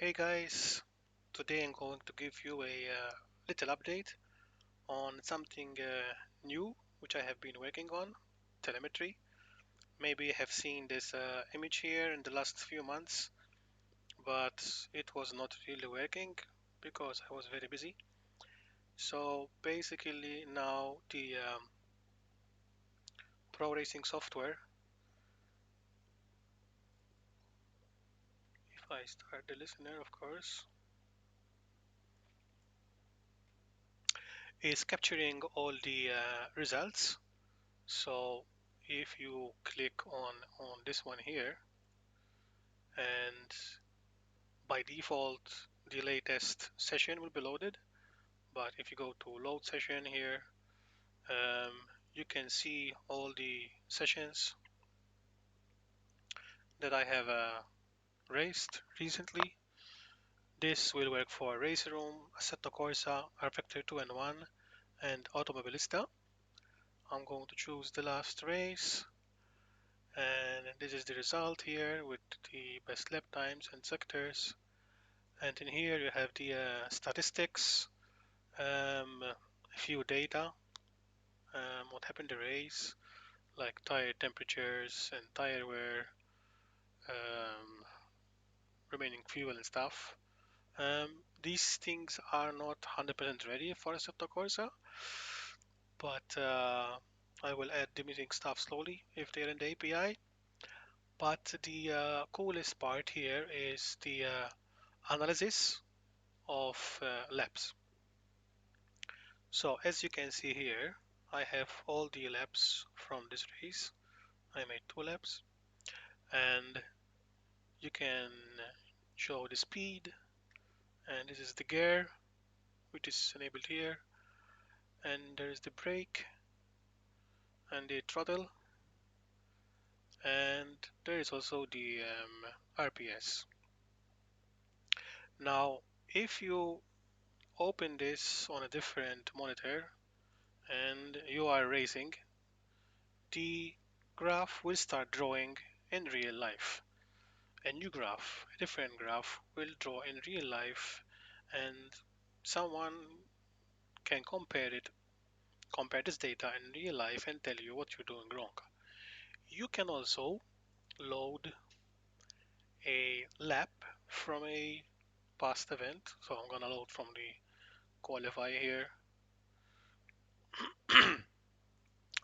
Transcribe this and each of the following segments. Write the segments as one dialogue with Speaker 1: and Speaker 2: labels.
Speaker 1: Hey guys, today I'm going to give you a little update on something new which I have been working on, telemetry. Maybe you have seen this image here in the last few months, but it was not really working because I was very busy. So basically now the Proracing software, if I start the listener of course, is capturing all the results. So if you click on this one here, and by default the latest session will be loaded, but if you go to load session here, um, you can see all the sessions that I have raced recently. This will work for Race Room, Assetto Corsa, R-Vector 2 and 1, and Automobilista. I'm going to choose the last race, and this is the result here with the best lap times and sectors. And in here you have the statistics, a few data, what happened in the race, like tire temperatures and tire wear, um, remaining fuel and stuff. These things are not 100% ready for Assetto Corsa, but I will add the missing stuff slowly if they're in the API. But the coolest part here is the analysis of laps. So as you can see here, I have all the laps from this race. I made 2 laps, and you can show the speed, and this is the gear which is enabled here, and there is the brake and the throttle, and there is also the RPS. Now if you open this on a different monitor and you are racing, the graph will start drawing in real life. A new graph, a different graph will draw in real life, and someone can compare this data in real life and tell you what you're doing wrong. You can also load a lap from a past event. So I'm gonna load from the qualify here.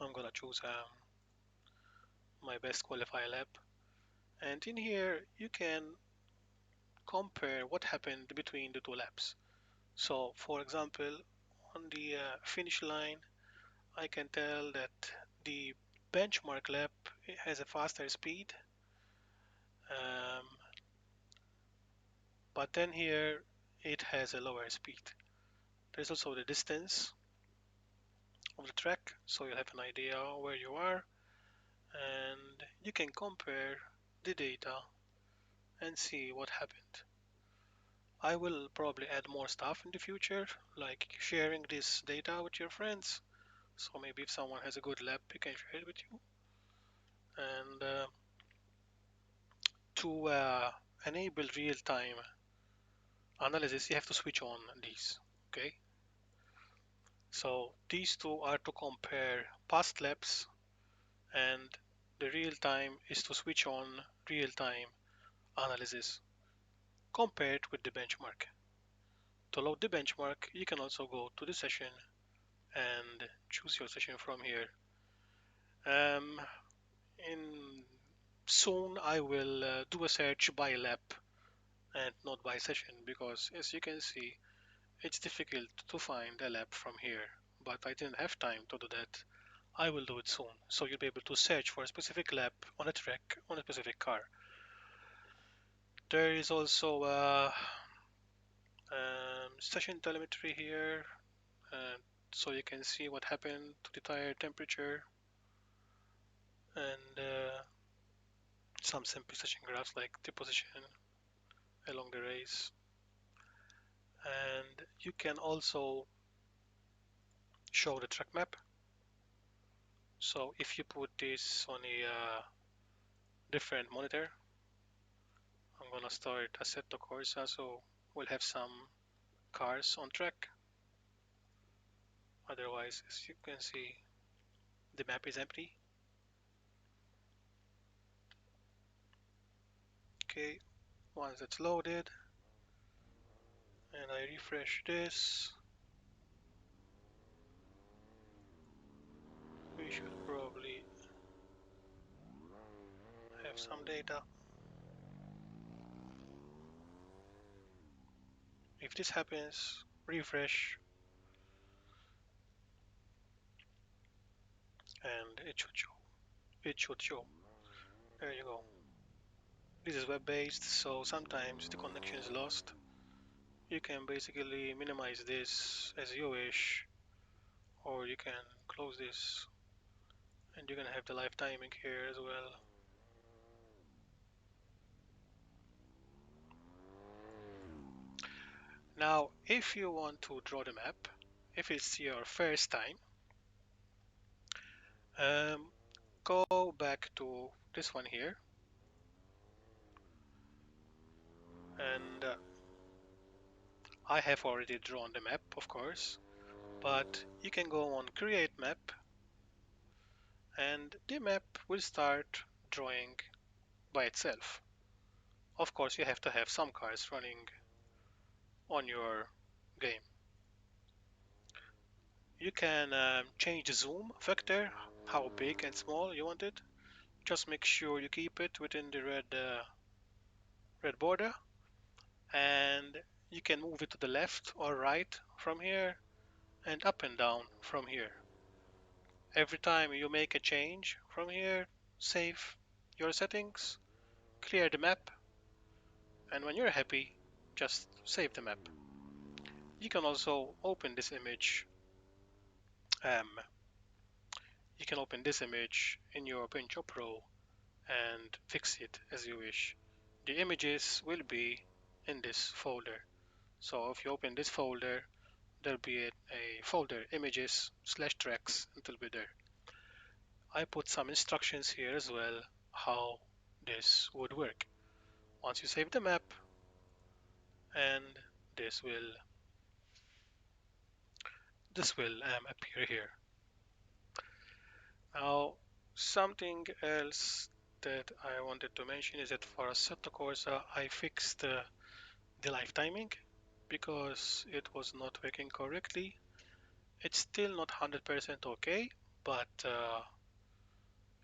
Speaker 1: I'm gonna choose my best qualify lap, and in here you can compare what happened between the 2 laps. So for example, on the finish line, I can tell that the benchmark lap has a faster speed, um, but then here it has a lower speed. There's also the distance of the track, so you'll have an idea where you are, and you can compare the data and see what happened. I will probably add more stuff in the future, like sharing this data with your friends. So maybe if someone has a good lab, he can share it with you. And to enable real-time analysis, you have to switch on these. Okay. So these two are to compare past laps, and the real-time is to switch on real-time analysis compared with the benchmark. To load the benchmark, you can also go to the session and choose your session from here. Um, in soon I will do a search by lap and not by session, because as you can see it's difficult to find a lap from here, but I didn't have time to do that. I will do it soon, so you'll be able to search for a specific lap on a track on a specific car. There is also session telemetry here, so you can see what happened to the tire temperature, and some simple session graphs like the position along the race. And you can also show the track map. So if you put this on a different monitor, I'm I'm gonna start Assetto Corsa, so we'll have some cars on track. Otherwise, as you can see, the map is empty. Okay, once it's loaded and I refresh this, we should probably have some data. If this happens, refresh and it should show. It should show. There you go. This is web-based, so sometimes the connection is lost. You can basically minimize this as you wish, or you can close this and you can have the live timing here as well. Now, if you want to draw the map, if it's your first time, um, go back to this one here and I have already drawn the map, of course, but you can go on create map and the map will start drawing by itself. Of course, you have to have some cars running on your game. You can change the zoom factor, how big and small you want it. Just make sure you keep it within the red border, and you can move it to the left or right from here and up and down from here. Every time you make a change from here, save your settings, clear the map, and when you're happy, just save the map. You can also open this image. Um, you can open this image in your Paint Pro and fix it as you wish. The images will be in this folder. So if you open this folder, there'll be a folder images slash tracks, and it'll be there. I put some instructions here as well how this would work. Once you save the map, and this will appear here. Now, something else that I wanted to mention is that for Assetto Corsa, I fixed the live timing because it was not working correctly. It's still not 100% okay, but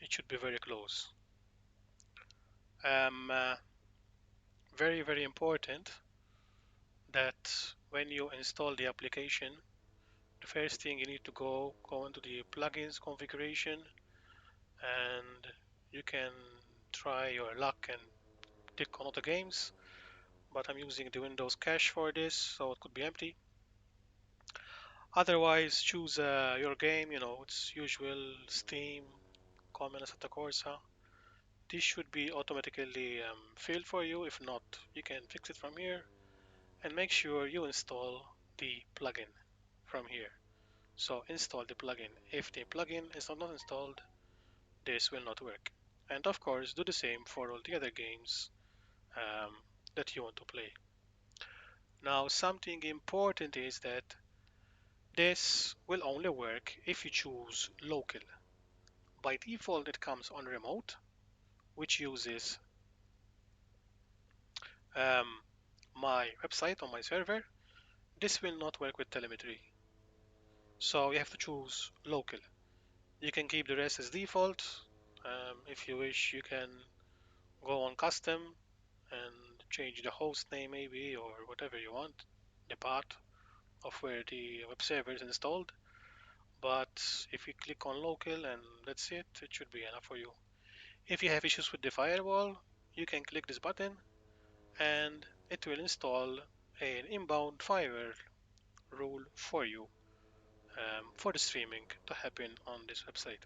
Speaker 1: it should be very close. Very, very important that when you install the application, the first thing you need to go into the plugins configuration, and you can try your luck and click on other games, but I'm using the Windows cache for this, so it could be empty. Otherwise, choose your game, it's usual Steam, Common Assetto Corsa. This should be automatically filled for you. If not, you can fix it from here, and make sure you install the plugin from here. So install the plugin. If the plugin is not installed, this will not work. And of course, do the same for all the other games um, that you want to play. Now, something important is that this will only work if you choose local. By default, it comes on remote, which uses um, my website on my server. This will not work with telemetry. So you have to choose local. You can keep the rest as default. If you wish, you can go on custom and change the host name maybe or whatever you want, the path of where the web server is installed. But if you click on local and that's it, it should be enough for you. If you have issues with the firewall, you can click this button and it will install an inbound firewall rule for you for the streaming to happen on this website.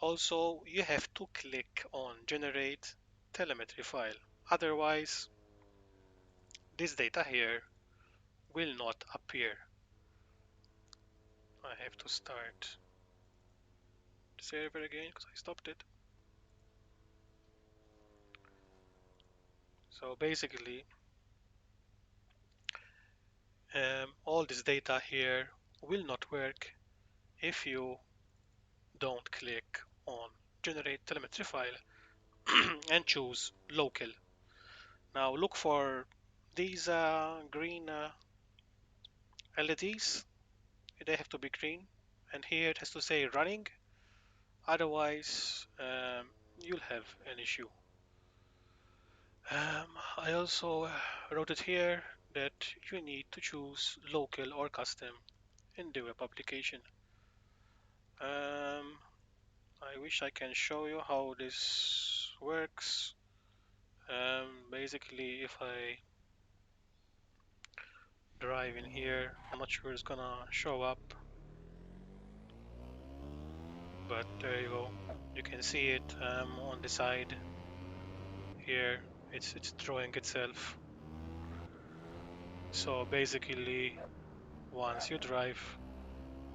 Speaker 1: Also, you have to click on generate telemetry file. Otherwise, this data here will not appear. I have to start the server again because I stopped it. So basically, all this data here will not work if you don't click on generate telemetry file and choose local. Now look for these green LEDs. They have to be green, and here it has to say running, otherwise you'll have an issue. I also wrote it here that you need to choose local or custom in the web application. I wish I can show you how this works. Basically, if I drive in here, I'm not sure it's gonna show up, but there you go. You can see it on the side here. It's drawing itself. So basically, once you drive,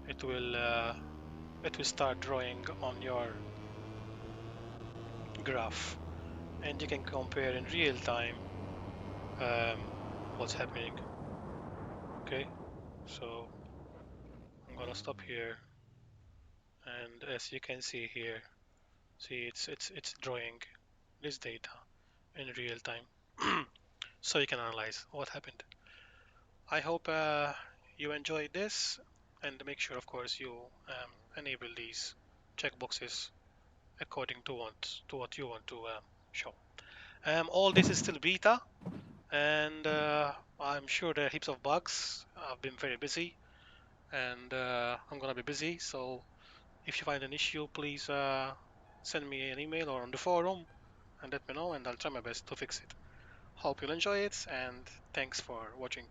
Speaker 1: it will uh, it will start drawing on your graph, and you can compare in real time um, what's happening. Okay, so I'm gonna stop here, and as you can see here, see it's drawing this data in real time, so you can analyze what happened. I hope you enjoyed this, and make sure, of course, you enable these checkboxes according to what you want to show. All this is still beta, and I'm sure there are heaps of bugs. I've been very busy, and I'm gonna be busy. So if you find an issue, please send me an email or on the forum and let me know, and I'll try my best to fix it. Hope you'll enjoy it, and thanks for watching.